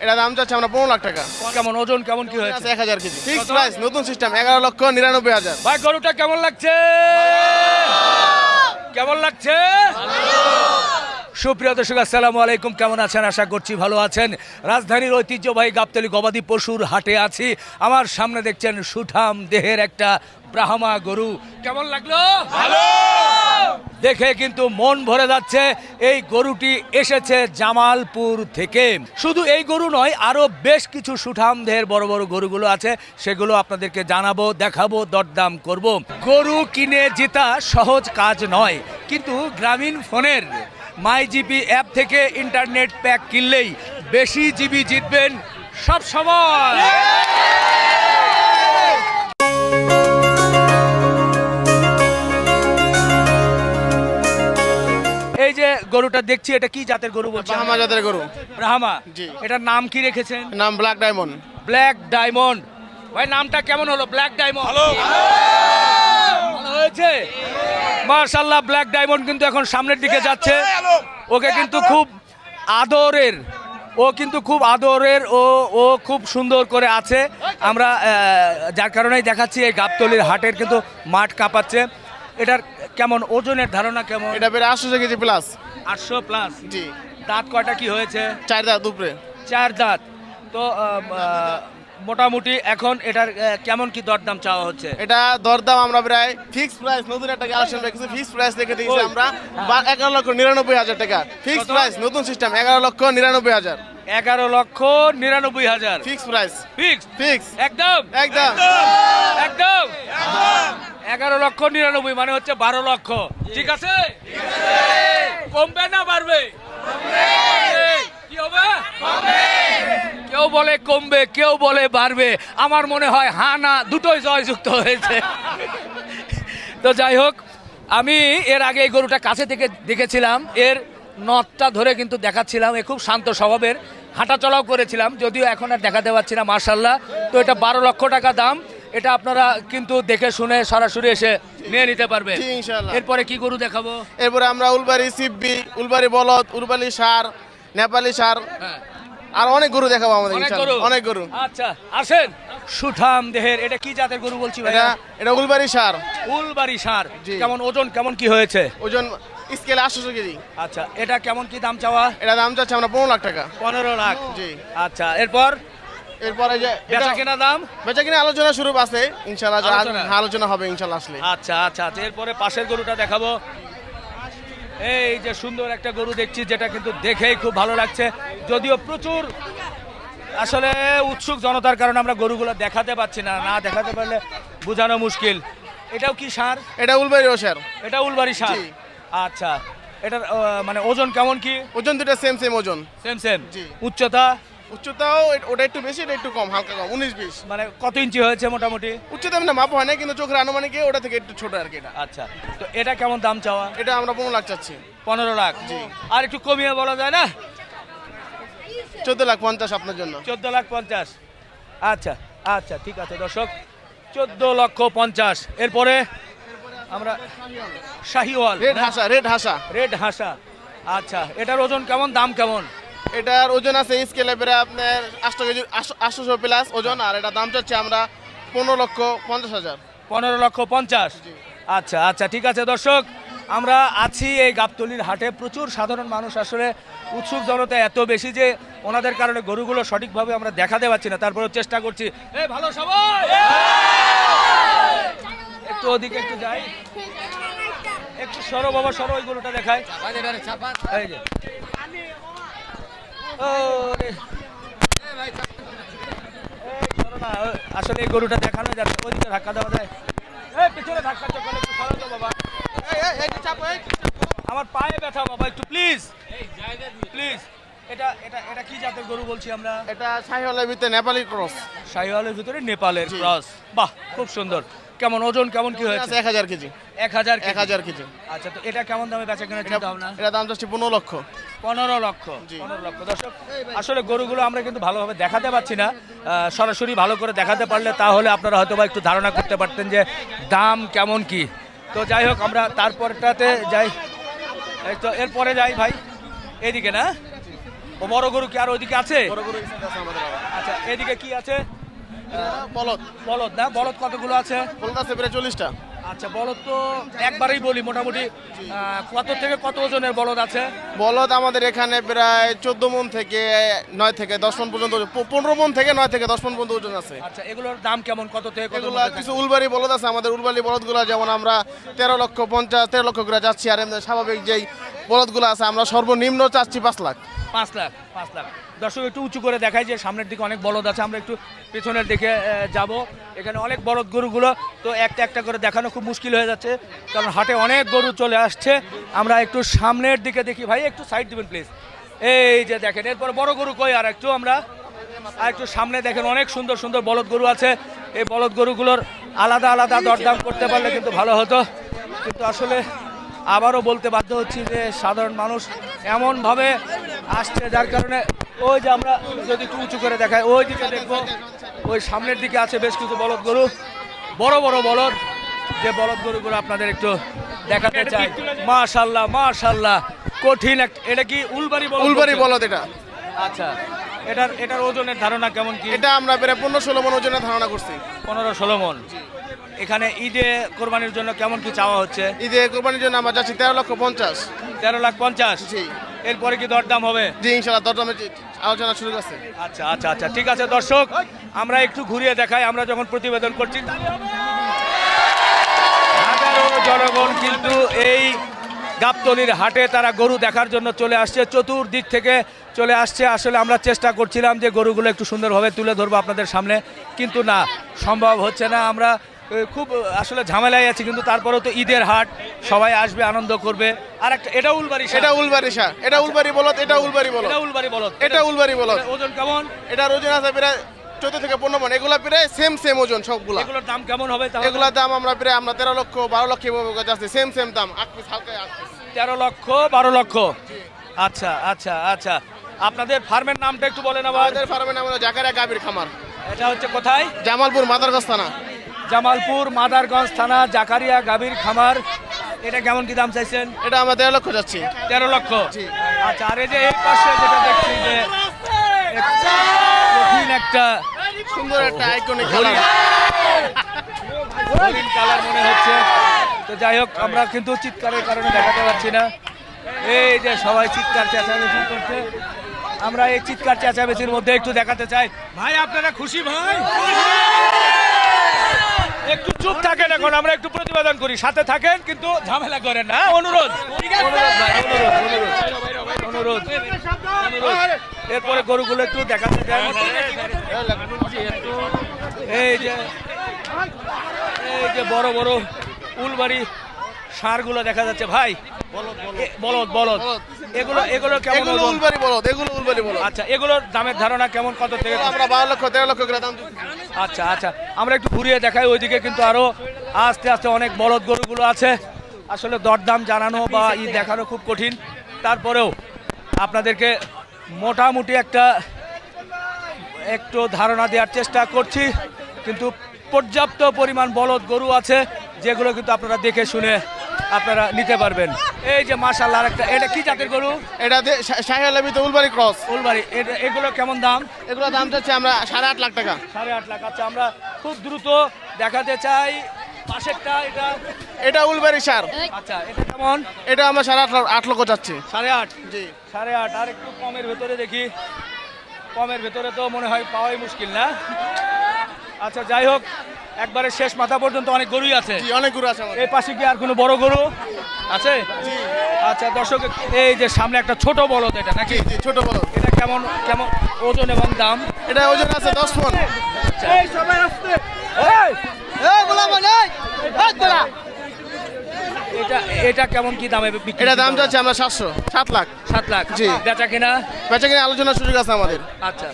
এটা দাম চাচ্ছে আমরা 15 লাখ টাকা। কেমন ওজন কেমন কি হয়েছে? আছে 1000 কেজি ফিক্স প্রাইস, নতুন সিস্টেম 11,99,000। ভাই গরুটা কেমন লাগছে? কেমন লাগছে? সুপ্রিয় দর্শক আসসালামু আলাইকুম, কেমন আছেন? আশা করছি ভালো আছেন। রাজধানীর ঐতিহ্যবাহী গাবতলী গবাদি পশুর হাটে আছি। আমার সামনে দেখছেন সুঠাম দেহের একটা ব্রাহ্মা গরু। কেমন লাগলো? ভালো। দেখে কিন্তু মন ভরে যাচ্ছে। এই গরুটি এসেছে জামালপুর থেকে। শুধু এই গরু নয়, আরো বেশ কিছু সুঠাম দেহের বড় বড় গরুগুলো আছে, সেগুলো আপনাদেরকে জানাবো, দেখাবো, দরদাম করব। গরু কিনে জেতা সহজ কাজ নয়, কিন্তু গ্রামীণ ফোনের মাই জিপি অ্যাপ থেকে ইন্টারনেট প্যাক কিনলেই বেশি জিবি জিতবেন সব সময়। এই যে গরুটা দেখছি, এটা কি জাতের গরু বলছেন? ব্রাহ্মা জাতের গরু। ব্রাহ্মা। জি। এটার নাম কি রেখেছেন? নাম ব্ল্যাক ডায়মন্ড। Black diamond. ভাই নামটা কেমন হলো? Black diamond. ভালো হয়েছে মাশাআল্লাহ। ব্ল্যাক ডায়মন্ড কিন্তু এখন সামনের দিকে যাচ্ছে। ওকে কিন্তু খুব আদরের, ও খুব সুন্দর করে আছে। আমরা যার কারণেই দেখাচ্ছি এই গাবতলীর হাটের কিন্তু মাঠ কাঁপাচ্ছে। এটার কেমন ওজনের ধারণা কেমন? এটা বেড়ে 800 কেজি প্লাস। 800 প্লাস। জি। দাঁত কয়টা কি হয়েছে? 4 দাঁত উপরে। 4 দাঁত। তো মোটামুটি এখন এটার কেমন কি দরদাম চাওয়া হচ্ছে? এটা দরদাম আমরা প্রায় ফিক্স প্রাইস, নতুন একটা কালেকশন রেখেছি, ফিক্স প্রাইস রেখে দিয়েছি আমরা 11,99,000 টাকা। ফিক্স কত? প্রাইস, নতুন system 11,99,000। 11,99,000 fix price. Fix. Fix একদম একদম। 11,99,000 মানে হচ্ছে 12 লক্ষ। ঠিক আছে? কমবে না বাড়বে? কি হবে? কেউ বলে কমবে, কেউ বলে বাড়বে। আমার মনে হয় হ্যাঁ না দুটোই জয়যুক্ত হয়েছে। তো যাই হোক, আমি এর আগে এই গরুটা কাছে থেকে দেখেছিলাম, এর নথটা ধরে কিন্তু দেখাচ্ছিলাম। এ খুব শান্ত স্বভাবের, হাঁটাচলাও করেছিলাম, যদিও এখন আর দেখাতে পারছি না মাশাআল্লাহ। তো এটা 12 লক্ষ টাকা দাম। এটা আপনারা কিন্তু দেখে শুনে সরাসরি এসে নিয়ে নিতে পারবেন। জি, ইনশাআল্লাহ। এরপরে কি গরু দেখাবো? এরপরে আমরা উলবাড়ি সিব্বি, উলবাড়ি বলদ, উলবাড়ি সার, নেপালি সার, হ্যাঁ, আর অনেক গরু দেখাবো আমাদের অনেক ইনশাআল্লাহ। গরু। অনেক গরু। আচ্ছা আসেন। সুঠাম দেহের এটা কি জাতের গরু বলছি এটা ভাইয়া? এটা উলবাড়ি সার। উলবাড়ি ষাঁড়। জি। কেমন ওজন কেমন কি হয়েছে? ওজন স্কেলে 800 কেজি। আচ্ছা, এটা কেমন কি দাম চাওয়া? এটা দাম চাচ্ছে আমরা 15 লাখ টাকা। 15 লাখ। জি। আচ্ছা, এরপর এরপরে যে বেচা কেনা দাম? বেচা কিনা আলোচনা শুরু আছে ইনশাআল্লাহ। আলোচনা? আলোচনা হবে ইনশাআল্লাহ আসলে। আচ্ছা আচ্ছা আচ্ছা। এরপরে পাশের গরুটা দেখাবো। এই যে সুন্দর একটা গরু দেখছি, যেটা কিন্তু দেখেই খুব ভালো লাগছে। যদিও প্রচুর আসলে উৎসুক জনতার কারণে আমরা গরুগুলো দেখাতে পাচ্ছি না, না দেখাতে পারলে বোঝানো মুশকিল। এটাও কি ষাঁড়? এটা উলবাড়ি ওশার। এটা উলবাড়ি ষাঁড়। জি। আচ্ছা, এটার মানে ওজন কেমন কি? ওজন দুটো সেম ওজন। Same same. জি। উচ্চতা উচ্চতাও ওটা একটু বেশি, এটা একটু কম, হালকা কম, 19-20। মানে কত ইঞ্চি হয়েছে মোটামুটি? উচ্চতা মানে মাপ হয় না, কিন্তু চোখের আনুমানিকে ওটা থেকে একটু ছোট আর কি। এটা আচ্ছা, তো এটা কেমন দাম চাওয়া? এটা আমরা 15 লাখ চাচ্ছি। 15 লাখ। জি। আর একটু কমিয়ে বলা যায় না? 14,50,000 আপনার জন্য। 14,50,000। আচ্ছা আচ্ছা, ঠিক আছে দর্শক, 14,50,000। এরপরে আমরা শাহিওয়াল, রেড হাসা, রেড হাসা। রেড হাসা। আচ্ছা, এটার ওজন কেমন, দাম কেমন? এটার ওজন আছে স্কেলে প্রায় আপনার 800 কেজি, 800 প্লাস ওজন। আর এটা দাম চাচ্ছি আমরা 15,50,000। 15,50,000। আচ্ছা আচ্ছা, ঠিক আছে দর্শক, আমরা আছি এই গাবতলীর হাটে। প্রচুর সাধারণ মানুষ, আসলে উৎসুক জনতা এত বেশি যে ওনাদের কারণে গরুগুলো সঠিকভাবে আমরা দেখাতে পারছি না। তারপরেও চেষ্টা করছি। এই ভালো সবাই একটু ওদিকে একটু যাই, একটু সরো বাবা, সরো, ওই গরুটা দেখায়। এই যে ওরে। এই সরো না, আসলে এই গরুটা দেখানো যাচ্ছে, ওদিকে ধাক্কা দেওয়া যায়। এই পিছনে ধাক্কা চক্কর, একটু সরো তো বাবা। আমার পায়ে ব্যথা বাবা, একটু প্লিজ প্লিজ। এটা এটা এটা কি জাতের গরু বলছি আমরা? এটা শাহিওয়ালের ভিতরে নেপালি ক্রস। শাহিওয়ালের ভিতরে নেপালের জি। ক্রস। বাহ, খুব সুন্দর। কেমন ওজন কেমন কি হয়েছে? 1000 কেজি। 1000 1000 কেজি। আচ্ছা, তো এটা কেমন দামে বেচা কেনা চিন্তা ভাবনা? এটা দাম চাচ্ছি 15 লক্ষ। 15 লক্ষ। জি। 15 লক্ষ। দর্শক, আসলে গরুগুলো আমরা কিন্তু ভালোভাবে দেখাতে পাচ্ছি না। সরাসরি ভালো করে দেখাতে পারলে তাহলে আপনারা হয়তো বা একটু ধারণা করতে পারতেন যে দাম কেমন কি। তো যাই হোক, আমরা তারপরটাতে যাই। এই তো এরপরে যাই ভাই, এদিকে না? ও বড় গরু কি আর ওইদিকে আছে? বড় গরু এই side আছে আমাদের আবার। আচ্ছা এদিকে কি আছে? বলদ বলদ না, বলদ কতগুলো আছে? বলদ আছে প্রায় 40টা। আচ্ছা বলদ তো একবারেই বলি মোটামুটি কত থেকে কত ওজনের বলদ আছে? বলদ আমাদের এখানে প্রায় 14 মণ থেকে 9 থেকে 10 মণ পর্যন্ত 15 মণ থেকে 9 থেকে 10 মণ পর্যন্ত ওজন আছে। আচ্ছা এগুলোর দাম কেমন, কত থেকে কত? এগুলা কিছু উলবাড়ি বলদ আছে আমাদের, উলবাড়ি বলদগুলা যেমন আমরা 13 লক্ষ করে যাচ্ছি, আর এমনি স্বাভাবিক যেই বলদগুলো আছে আমরা সর্বনিম্ন চাচ্ছি 5 লাখ। 5 লাখ। দর্শক একটু উঁচু করে দেখায় যে সামনের দিকে অনেক বলদ আছে, আমরা একটু পেছনের দিকে যাব। এখানে অনেক বলদ গরুগুলো তো একটা একটা করে দেখানো খুব মুশকিল হয়ে যাচ্ছে, কারণ হাটে অনেক গরু চলে আসছে। আমরা একটু সামনের দিকে দেখি, ভাই একটু সাইড দিবেন প্লিজ। এই যে দেখেন, এরপর বড় গরু কই আর একটু আমরা আর একটু সামনে দেখেন, অনেক সুন্দর সুন্দর বলদ গরু আছে। এই বলদ গরুগুলোর আলাদা আলাদা দরদাম করতে পারলে কিন্তু ভালো হতো, কিন্তু আসলে আবারও বলতে বাধ্য হচ্ছি যে সাধারণ মানুষ এমনভাবে আসছে যার কারণে ওই যে আমরা যদি একটু উঁচু করে দেখাই ওই দিকে দেখবো, ওই সামনের দিকে আছে বেশ কিছু বলদ গরু, বড় বড় বলদ, যে বলদ গরুগুলো আপনাদের একটু দেখাতে চাই। মাশাল্লাহ মাশাল্লাহ, কঠিন একটা। এটা কি উলবাড়ি বলদ? উলবাড়ি বলদ এটা। আচ্ছা এটার ওজনের ধারণা কেমন কি? এটা আমরা প্রায় 15-16 মণ ওজনের ধারণা করছি। 15-16 মণ। এখানে ঈদে কোরবানির জন্য কেমন কি চাওয়া হচ্ছে? ঈদে কোরবানির জন্য আমরা যাচ্ছি 13,50,000। 13,50,000। জি এরপরে কি দরদাম হবে? জি ইনশাআল্লাহ দরদামের আলোচনা শুরু আছে। আচ্ছা আচ্ছা আচ্ছা, ঠিক আছে দর্শক, আমরা একটু ঘুরিয়ে দেখাই। আমরা যখন প্রতিবেদন করছি হাজারো জনগণ কিন্তু এই গাবতলীর হাটে তারা গরু দেখার জন্য চলে আসছে, চতুর্দিক থেকে চলে আসছে। আসলে আমরা চেষ্টা করছিলাম যে গরুগুলো একটু সুন্দরভাবে তুলে ধরবো আপনাদের সামনে, কিন্তু না, সম্ভব হচ্ছে না। আমরা খুব আসলে ঝামেলায় আছি, কিন্তু তারপরেও তো ঈদের হাট, সবাই আসবে, আনন্দ করবে। আর একটা এটা উলবাড়ি, এটা উলবাড়ি সার, এটা উলবাড়ি বলদ, এটা উলবাড়ি বলদ, এটা উলবাড়ি বলদ, এটা উলবাড়ি বলদ। ওজন কেমন? এটার ওজন আছে প্রায় 14 থেকে 15 মণ। এগুলা প্রায় সেম ওজন সবগুলা। এগুলোর দাম কেমন হবে তাহলে? এগুলা দাম আমরা প্রায় 13 লক্ষ 12 লক্ষ এভাবে যাচ্ছে, সেম দাম। 8 পিস হালকা 8 পিস। 13 লক্ষ 12 লক্ষ। আচ্ছা আচ্ছা আচ্ছা, আপনাদের ফার্মের নামটা একটু বলেন আবার। আমাদের ফার্মের নাম হলো জাকারিয়া গাভীর খামার। এটা হচ্ছে কোথায়? জামালপুর মাদারগঞ্জ থানা। জামালপুর মাদারগঞ্জ থানা, জাকারিয়া গাভীর খামার। এটা কেমন কি দাম চাইছেন? এটা আমরা 13 লক্ষ যাচ্ছি। 13 লক্ষ। জি। আচ্ছা, আর এই যে এই পাশে যেটা দেখছি যে কঠিন একটা সুন্দর একটা আইকনিক হরিণ কালার। হরিণ কালার মনে হচ্ছে। তো যাই হোক, আমরা কিন্তু চিৎকারের কারণে দেখাতে পারছি না। এই যে সবাই চিৎকার চেঁচামেচি করছে, আমরা এই চিৎকার চেঁচামেচির মধ্যে একটু দেখাতে চাই। ভাই আপনারা খুশি? ভাই একটু চুপ থাকেন, এখন আমরা একটু প্রতিবেদন করি, সাথে থাকেন কিন্তু ঝামেলা করেন না, অনুরোধ অনুরোধ ভাই, অনুরোধ। এরপরে গরুগুলো একটু দেখাতে চাই। এই যে বড় বড় উলবাড়ি ষাঁড়গুলো দেখা যাচ্ছে ভাই। বলদ এগুলো কেমন? এগুলো উলবাড়ি বলদ, এগুলো উলবাড়ি বলদ। আচ্ছা, এগুলোর দামের ধারণা কেমন, কত থেকে? আমরা 12 লক্ষ 13 লক্ষ করে দাম। আচ্ছা আচ্ছা, আমরা একটু ঘুরিয়ে দেখাই। ওইদিকে কিন্তু আরো আস্তে আস্তে অনেক বলদ গরুগুলো আছে। আসলে দরদাম জানানো বা দেখানো খুব কঠিন, তারপরেও আপনাদেরকে মোটামুটি একটু ধারণা দেওয়ার চেষ্টা করছি। কিন্তু পর্যাপ্ত পরিমাণ বলদ গরু আছে, যেগুলো কিন্তু আপনারা দেখে শুনে আপনারা নিতে পারবেন। এই যে মাশাআল্লাহ, একটা এটা কি জাতের গরু? এটা শাহিওয়ালের ভিতরে উলবাড়ি ক্রস। উলবাড়ি। এগুলো কেমন দাম? এগুলো দাম চাচ্ছি আমরা 8.5 লাখ টাকা। 8.5 লাখ। আচ্ছা, আমরা খুব দ্রুত দেখাতে চাই পাশেরটা। এটা উলবাড়ি সার। আচ্ছা, এটা কেমন? এটা আমরা 8.5 লক্ষ চাচ্ছি। 8.5। জি 8.5। আর একটু কমের ভেতরে দেখি। কমের ভেতরে তো মনে হয় পাওয়াই মুশকিল না? আচ্ছা, যাই হোক, একবারে শেষ মাথা পর্যন্ত অনেক গরুই আছে। জি অনেক গরু আছে আমাদের। এই পাশে কি আর কোনো বড় গরু আছে? জি। আচ্ছা দর্শক, এই যে সামনে একটা ছোট বলদ, এটা নাকি? জি ছোট বলদ। এটা কেমন ওজন এবং দাম? এটা ওজন আছে 10 মণ। আচ্ছা। এই সবাই আসছে। এই গোলাম এই গোলা। এটা কেমন কি দামে বিক্রি? এটা দাম যাচ্ছে আমরা 7 লাখ। 7 লাখ। জি। বেচা কিনা? বেচা কিনা আলোচনা সুযোগ আছে আমাদের। আচ্ছা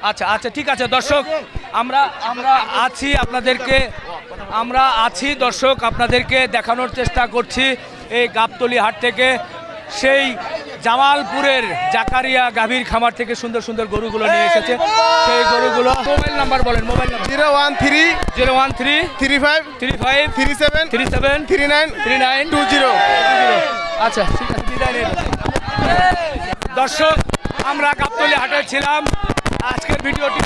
আচ্ছা আচ্ছা, ঠিক আছে দর্শক, আমরা আছি দর্শক, আপনাদেরকে দেখানোর চেষ্টা করছি এই গাবতলী হাট থেকে, সেই জামালপুরের জাকারিয়া গাভীর খামার থেকে সুন্দর সুন্দর গরুগুলো নিয়ে এসেছে। সেই গরুগুলো মোবাইল নাম্বার বলেন। Mobile number 013 013 35 35 37 37 39 39 20। আচ্ছা, ঠিক আছে, বিদায় নিন। দর্শক আমরা গাবতলী হাটে ছিলাম। আজকের ভিডিওটি